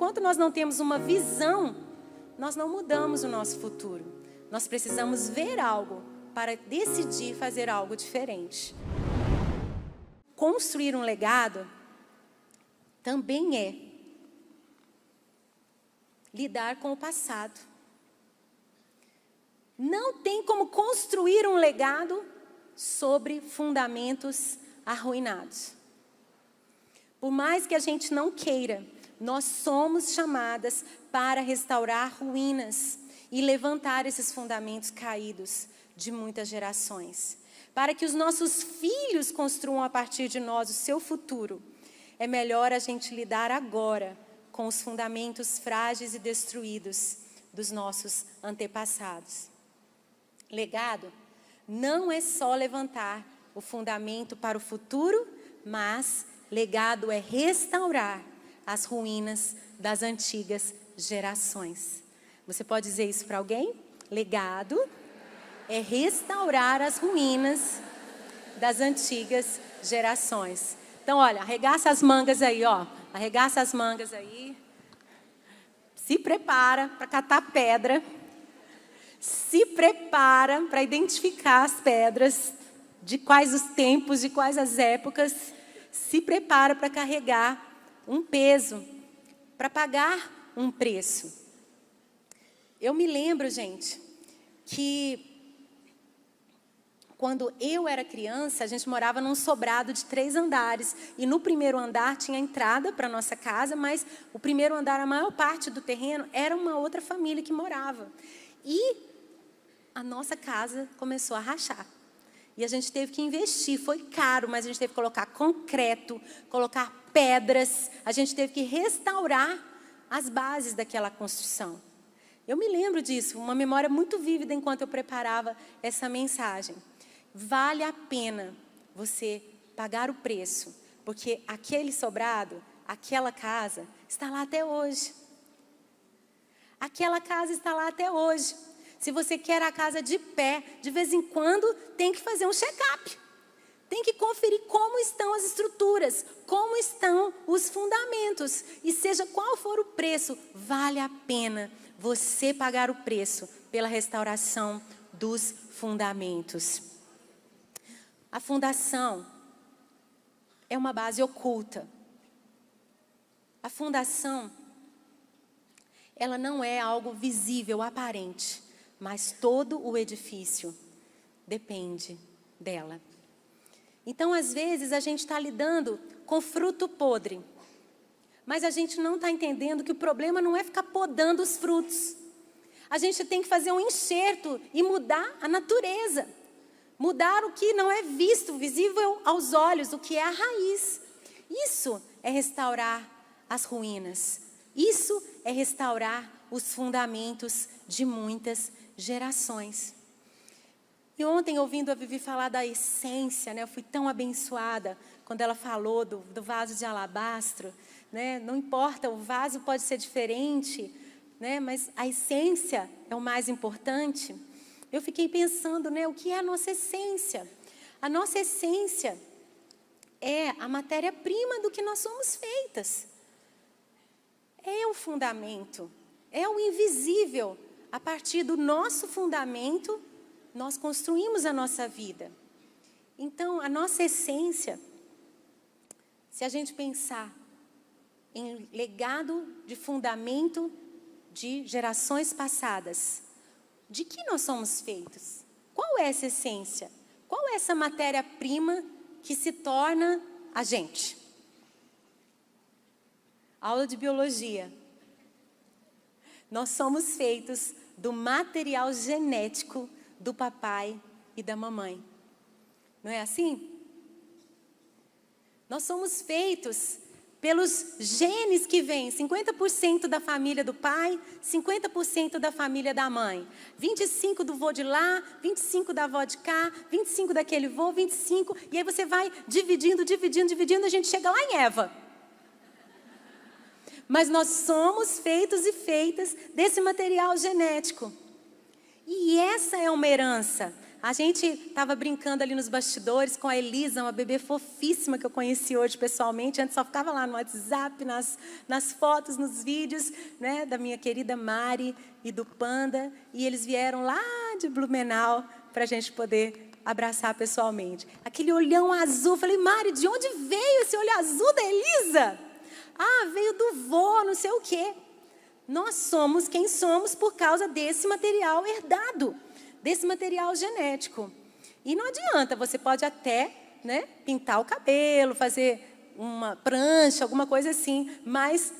enquanto nós não temos uma visão, nós não mudamos o nosso futuro. Nós precisamos ver algo para decidir fazer algo diferente. Construir um legado também é lidar com o passado. Não tem como construir um legado sobre fundamentos arruinados. Por mais que a gente não queira, nós somos chamadas para restaurar ruínas e levantar esses fundamentos caídos de muitas gerações. Para que os nossos filhos construam a partir de nós o seu futuro, é melhor a gente lidar agora com os fundamentos frágeis e destruídos dos nossos antepassados. Legado não é só levantar o fundamento para o futuro, mas legado é restaurar as ruínas das antigas gerações. Você pode dizer isso para alguém? Legado é restaurar as ruínas das antigas gerações. Então, olha, arregaça as mangas aí, ó. Arregaça as mangas aí. Se prepara para catar pedra. Se prepara para identificar as pedras, de quais os tempos, de quais as épocas. Se prepara para carregar um peso, para pagar um preço. Eu me lembro, gente, que quando eu era criança, a gente morava num sobrado de 3 andares. E no primeiro andar tinha entrada para a nossa casa, mas o primeiro andar, a maior parte do terreno, era uma outra família que morava. E a nossa casa começou a rachar. E a gente teve que investir, foi caro, mas a gente teve que colocar concreto, colocar pedras, a gente teve que restaurar as bases daquela construção. Eu me lembro disso, uma memória muito vívida enquanto eu preparava essa mensagem. Vale a pena você pagar o preço, porque aquele sobrado, aquela casa, está lá até hoje. Aquela casa está lá até hoje. Se você quer a casa de pé, de vez em quando tem que fazer um check-up. Tem que conferir como estão as estruturas, como estão os fundamentos. E seja qual for o preço, vale a pena você pagar o preço pela restauração dos fundamentos. A fundação é uma base oculta. A fundação, ela não é algo visível, aparente, mas todo o edifício depende dela. Então, às vezes, a gente está lidando com fruto podre, mas a gente não está entendendo que o problema não é ficar podando os frutos. A gente tem que fazer um enxerto e mudar a natureza. Mudar o que não é visto, visível aos olhos, o que é a raiz. Isso é restaurar as ruínas. Isso é restaurar os fundamentos de muitas gerações. E ontem, ouvindo a Vivi falar da essência, né, eu fui tão abençoada quando ela falou do vaso de alabastro. Né, não importa, o vaso pode ser diferente, né, mas a essência é o mais importante. Eu fiquei pensando, né, o que é a nossa essência? A nossa essência é a matéria-prima do que nós somos feitas. É o fundamento, é o invisível. A partir do nosso fundamento, nós construímos a nossa vida. Então, a nossa essência, se a gente pensar em legado de fundamento de gerações passadas, de que nós somos feitos? Qual é essa essência? Qual é essa matéria-prima que se torna a gente? Aula de biologia. Nós somos feitos do material genético do papai e da mamãe. Não é assim? Nós somos feitos pelos genes que vêm, 50% da família do pai, 50% da família da mãe. 25 do vô de lá, 25 da avó de cá, 25 daquele vô, 25. E aí você vai dividindo, a gente chega lá em Eva. Mas nós somos feitos e feitas desse material genético. E essa é uma herança. A gente estava brincando ali nos bastidores com a Elisa, uma bebê fofíssima que eu conheci hoje pessoalmente. Antes só ficava lá no WhatsApp, nas fotos, nos vídeos, né, da minha querida Mari e do Panda. E eles vieram lá de Blumenau para a gente poder abraçar pessoalmente. Aquele olhão azul, falei, Mari, de onde veio esse olho azul da Elisa? Ah, veio do vô, não sei o quê. Nós somos quem somos por causa desse material herdado, desse material genético. E não adianta, você pode até, né, pintar o cabelo, fazer uma prancha, alguma coisa assim, mas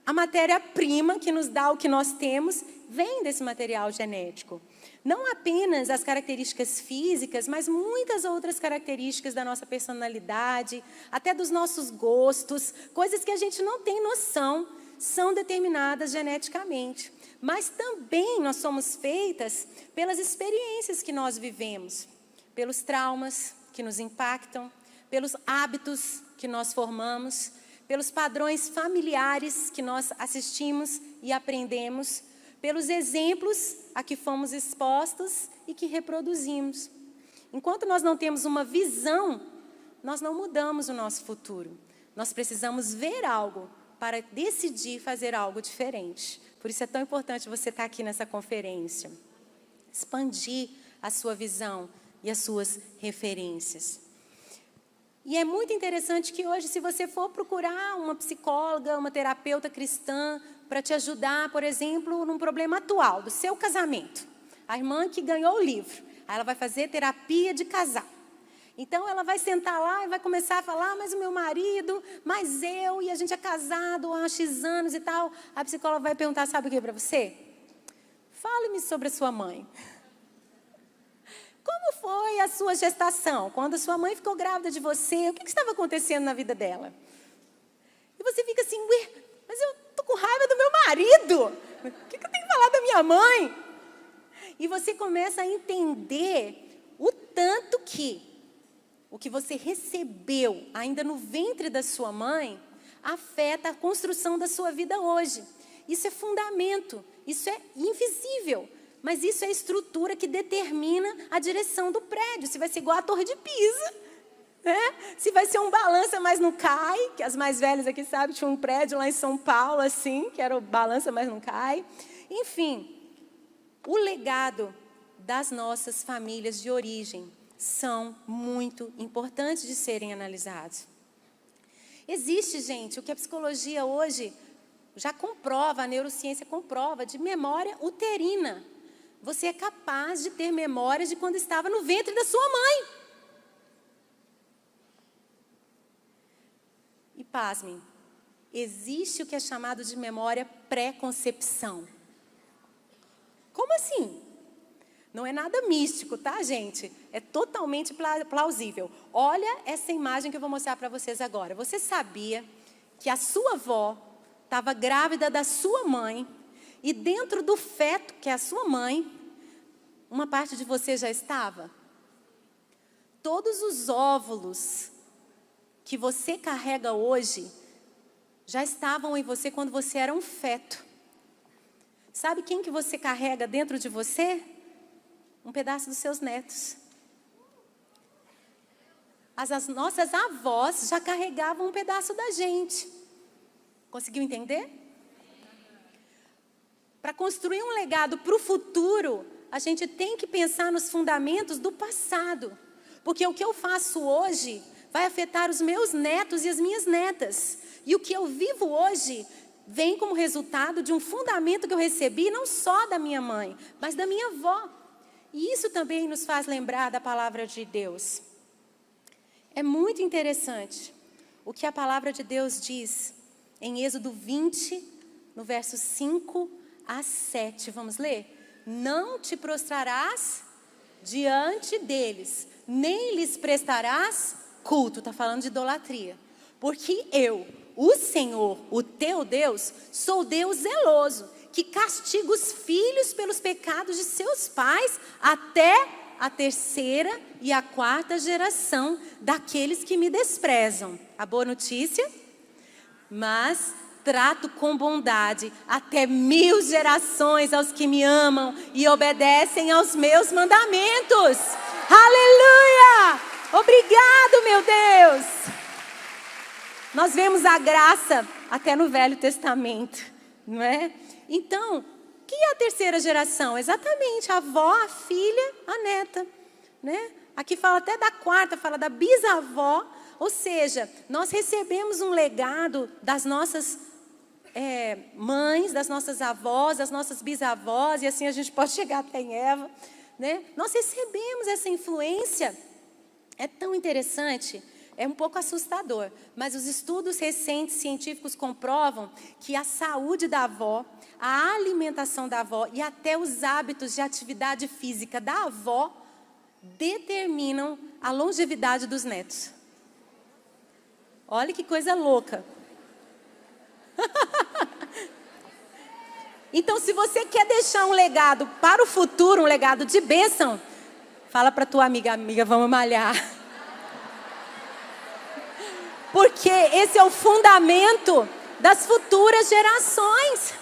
a matéria-prima que nos dá o que nós temos vem desse material genético. Não apenas as características físicas, mas muitas outras características da nossa personalidade, até dos nossos gostos, coisas que a gente não tem noção, são determinadas geneticamente. Mas também nós somos feitas pelas experiências que nós vivemos, pelos traumas que nos impactam, pelos hábitos que nós formamos, pelos padrões familiares que nós assistimos e aprendemos, pelos exemplos a que fomos expostos e que reproduzimos. Enquanto nós não temos uma visão, nós não mudamos o nosso futuro. Nós precisamos ver algo para decidir fazer algo diferente. Por isso é tão importante você estar aqui nessa conferência. Expandir a sua visão e as suas referências. E é muito interessante que hoje, se você for procurar uma psicóloga, uma terapeuta cristã, para te ajudar, por exemplo, num problema atual do seu casamento. A irmã que ganhou o livro, aí ela vai fazer terapia de casal. Então, ela vai sentar lá e vai começar a falar, mas o meu marido, mas eu, e a gente é casado há X anos e tal. A psicóloga vai perguntar, sabe o que para você? Fale-me sobre a sua mãe. Como foi a sua gestação? Quando a sua mãe ficou grávida de você, o que estava acontecendo na vida dela? E você fica assim, ué, mas eu estou com raiva do meu marido. O que eu tenho que falar da minha mãe? E você começa a entender o tanto que o que você recebeu ainda no ventre da sua mãe afeta a construção da sua vida hoje. Isso é fundamento, isso é invisível, mas isso é a estrutura que determina a direção do prédio. Se vai ser igual a Torre de Pisa, né? Se vai ser um balança, mas não cai, que as mais velhas aqui sabem, tinha um prédio lá em São Paulo, assim, que era o balança, mas não cai. Enfim, o legado das nossas famílias de origem são muito importantes de serem analisados. Existe, gente, o que a psicologia hoje já comprova, a neurociência comprova, de memória uterina. Você é capaz de ter memórias de quando estava no ventre da sua mãe. E pasmem, existe o que é chamado de memória pré-concepção. Como assim? Não é nada místico, tá, gente? É totalmente plausível. Olha essa imagem que eu vou mostrar para vocês agora. Você sabia que a sua avó estava grávida da sua mãe e dentro do feto, que é a sua mãe, uma parte de você já estava? Todos os óvulos que você carrega hoje já estavam em você quando você era um feto. Sabe quem que você carrega dentro de você? Um pedaço dos seus netos. As nossas avós já carregavam um pedaço da gente. Conseguiu entender? Para construir um legado para o futuro, a gente tem que pensar nos fundamentos do passado. Porque o que eu faço hoje vai afetar os meus netos e as minhas netas. E o que eu vivo hoje vem como resultado de um fundamento que eu recebi não só da minha mãe, mas da minha avó. E isso também nos faz lembrar da palavra de Deus. É muito interessante o que a palavra de Deus diz em Êxodo 20, no verso 5 a 7. Vamos ler? Não te prostrarás diante deles, nem lhes prestarás culto. Está falando de idolatria. Porque eu, o Senhor, o teu Deus, sou Deus zeloso, que castiga os filhos pelos pecados de seus pais até a 3ª e a 4ª geração daqueles que me desprezam. A boa notícia? Mas trato com bondade até 1000 gerações aos que me amam e obedecem aos meus mandamentos. Aleluia! Obrigado, meu Deus! Nós vemos a graça até no Velho Testamento, não é? Então, o que é a terceira geração? Exatamente, a avó, a filha, a neta, né? Aqui fala até da quarta, fala da bisavó. Ou seja, nós recebemos um legado das nossas mães, das nossas avós, das nossas bisavós, e assim a gente pode chegar até em Eva, né? Nós recebemos essa influência. É tão interessante, é um pouco assustador, mas os estudos recentes científicos comprovam que a saúde da avó, a alimentação da avó e até os hábitos de atividade física da avó determinam a longevidade dos netos. Olha que coisa louca. Então, se você quer deixar um legado para o futuro, um legado de bênção, fala para tua amiga, vamos malhar. Porque esse é o fundamento das futuras gerações.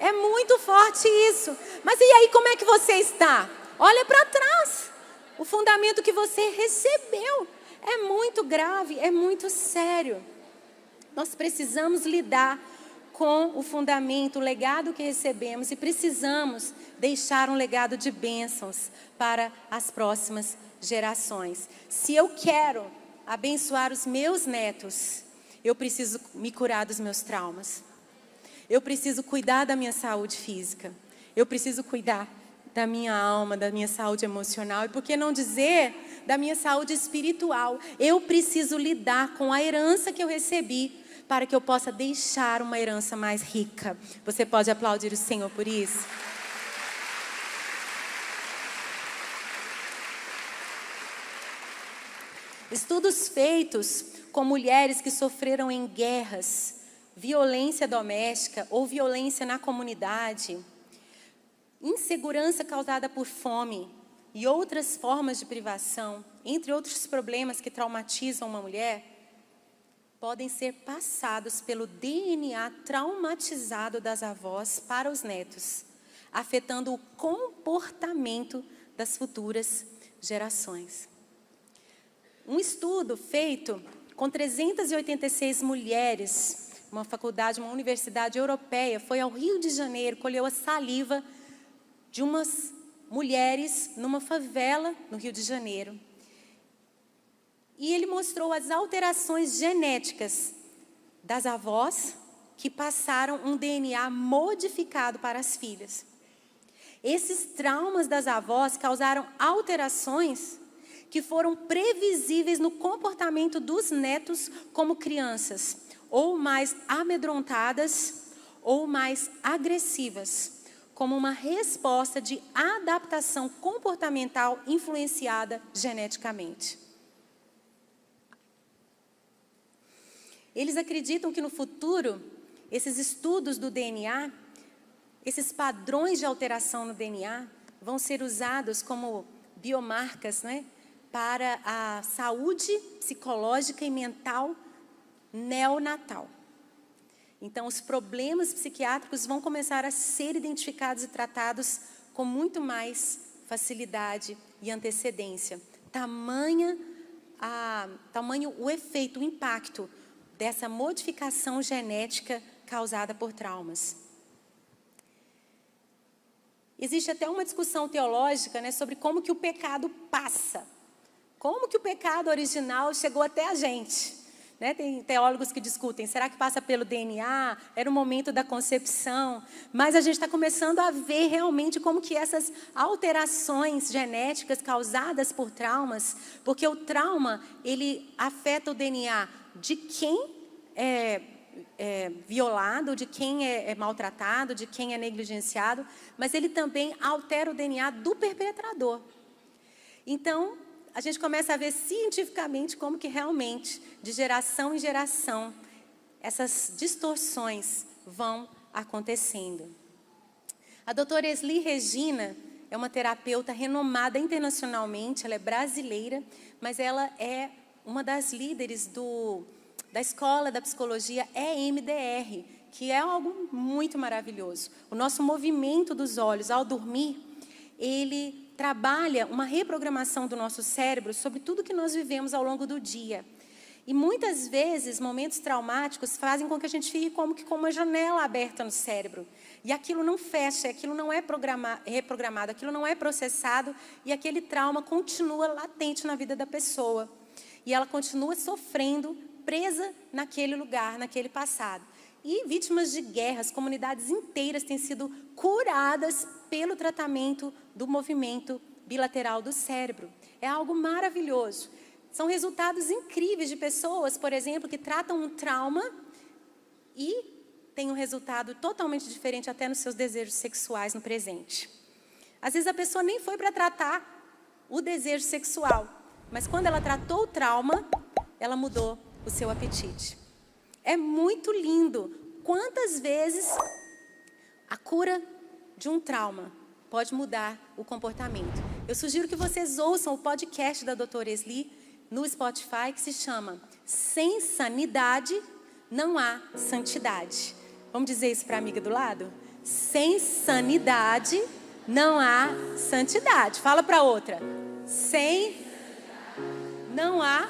É muito forte isso. Mas e aí, como é que você está? Olha para trás. O fundamento que você recebeu é muito grave, é muito sério. Nós precisamos lidar com o fundamento, o legado que recebemos, e precisamos deixar um legado de bênçãos para as próximas gerações. Se eu quero abençoar os meus netos, eu preciso me curar dos meus traumas. Eu preciso cuidar da minha saúde física. Eu preciso cuidar da minha alma, da minha saúde emocional. E por que não dizer da minha saúde espiritual? Eu preciso lidar com a herança que eu recebi para que eu possa deixar uma herança mais rica. Você pode aplaudir o Senhor por isso? Estudos feitos com mulheres que sofreram em guerras, violência doméstica ou violência na comunidade, insegurança causada por fome e outras formas de privação, entre outros problemas que traumatizam uma mulher, podem ser passados pelo DNA traumatizado das avós para os netos, afetando o comportamento das futuras gerações. Um estudo feito com 386 mulheres, uma faculdade, uma universidade europeia, foi ao Rio de Janeiro, colheu a saliva de umas mulheres numa favela no Rio de Janeiro. E ele mostrou as alterações genéticas das avós que passaram um DNA modificado para as filhas. Esses traumas das avós causaram alterações que foram previsíveis no comportamento dos netos como crianças, ou mais amedrontadas, ou mais agressivas, como uma resposta de adaptação comportamental influenciada geneticamente. Eles acreditam que no futuro, esses estudos do DNA, esses padrões de alteração no DNA, vão ser usados como biomarcas, né, para a saúde psicológica e mental neonatal. Então, os problemas psiquiátricos vão começar a ser identificados e tratados com muito mais facilidade e antecedência. Tamanho o efeito, o impacto dessa modificação genética causada por traumas. Existe até uma discussão teológica, né, sobre como que o pecado passa. Como que o pecado original chegou até a gente? Né? Tem teólogos que discutem, será que passa pelo DNA? Era o momento da concepção? Mas a gente está começando a ver realmente como que essas alterações genéticas causadas por traumas, porque o trauma, ele afeta o DNA de quem é violado, de quem é maltratado, de quem é negligenciado, mas ele também altera o DNA do perpetrador. Então, a gente começa a ver cientificamente como que realmente, de geração em geração, essas distorções vão acontecendo. A doutora Esli Regina é uma terapeuta renomada internacionalmente, ela é brasileira, mas ela é uma das líderes do da Escola da Psicologia EMDR, que é algo muito maravilhoso. O nosso movimento dos olhos ao dormir, ele trabalha uma reprogramação do nosso cérebro sobre tudo que nós vivemos ao longo do dia. E muitas vezes, momentos traumáticos fazem com que a gente fique como que com uma janela aberta no cérebro. E aquilo não fecha, aquilo não é reprogramado, aquilo não é processado, e aquele trauma continua latente na vida da pessoa. E ela continua sofrendo, presa naquele lugar, naquele passado. E vítimas de guerras, comunidades inteiras têm sido curadas pelo tratamento do movimento bilateral do cérebro. É algo maravilhoso. São resultados incríveis de pessoas, por exemplo, que tratam um trauma e têm um resultado totalmente diferente até nos seus desejos sexuais no presente. Às vezes a pessoa nem foi para tratar o desejo sexual, mas quando ela tratou o trauma, ela mudou o seu apetite. É muito lindo. Quantas vezes a cura de um trauma pode mudar o comportamento? Eu sugiro que vocês ouçam o podcast da doutora Esli no Spotify, que se chama Sem Sanidade Não Há Santidade. Vamos dizer isso para a amiga do lado? Sem sanidade não há santidade. Fala para outra. Sem não há